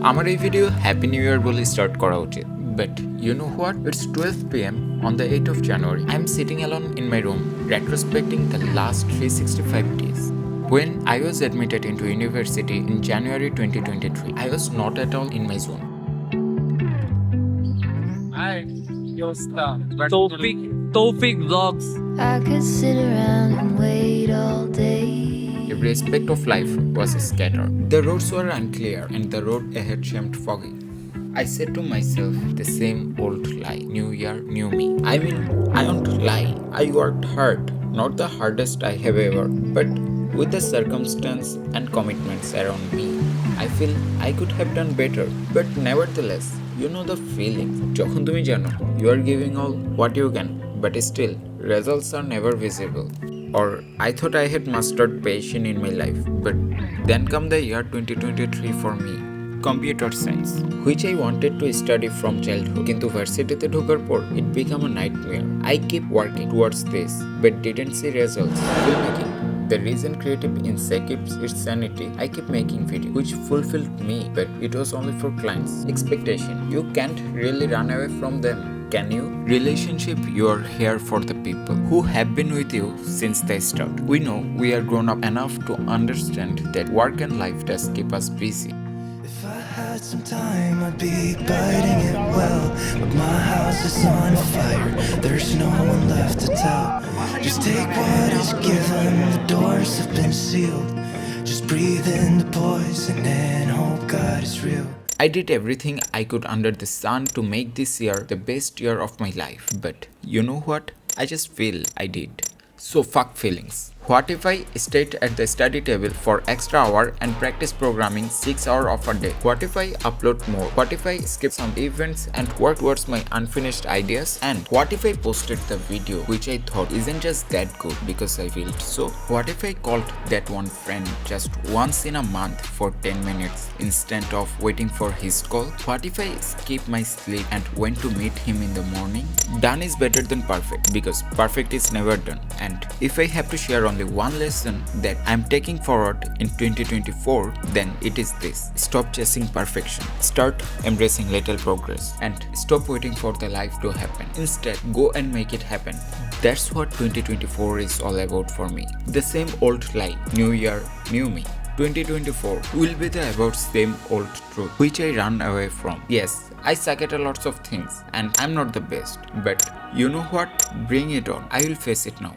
আমার এই video happy new year বলে স্টার্ট করা উচিত, but you know what? It's 12 p.m. on the 8th of January. I'm sitting alone in my room, retrospecting the last 365 days. When I was admitted into university in January 2023, I was not at all in my zone. Hi, your stuff. Towfiq Vlogs. I could sit around and wait all day. Every aspect of life was scattered. The roads were unclear and the road ahead seemed foggy. I said to myself the same old lie, new year, new me. I mean, I don't lie. I worked hard, not the hardest I have ever, but with the circumstance and commitments around me, I feel I could have done better. But nevertheless, you know the feeling. যখন তুমি জানো, you are giving all what you can, but still, results are never visible. Or I thought I had mastered passion in my life, but then come the year 2023 for me. Computer science, which I wanted to study from childhood. কিন্তু ভার্সিটিতে ঢোকার পর it became a nightmare. I keep working towards this, but didn't see results. Filmmaking. The reason creative insect keeps its sanity, I keep making videos, which fulfilled me, but it was only for clients. Expectation. You can't really run away from them. Can you? Relationship, you are here for the people who have been with you since the start. We know we are grown up enough to understand that work and life does keep us busy. If I had some time, I'd be biting it well. But my house is on fire, there's no one left to tell. Just take what is given, the doors have been sealed. Just breathe in the poison and hope God is real. I did everything I could under the sun to make this year the best year of my life. But you know what? I just feel I did. So fuck feelings. What if I stayed at the study table for extra hour and practice programming 6 hours of a day? What if I upload more? What if I skip some events and work towards my unfinished ideas? And what if I posted the video which I thought isn't just that good because I feel so? What if I called that one friend just once in a month for 10 minutes instead of waiting for his call? What if I skip my sleep and went to meet him in the morning? Done is better than perfect because perfect is never done. And if I have to share only one lesson that I'm taking forward in 2024, then it is this. Stop chasing perfection. Start embracing little progress and stop waiting for the life to happen. Instead, go and make it happen. That's what 2024 is all about for me. The same old lie, new year, new me. 2024 will be the about same old truth which I run away from. Yes, I suck at a lots of things and I'm not the best, but you know what? Bring it on. I will face it now.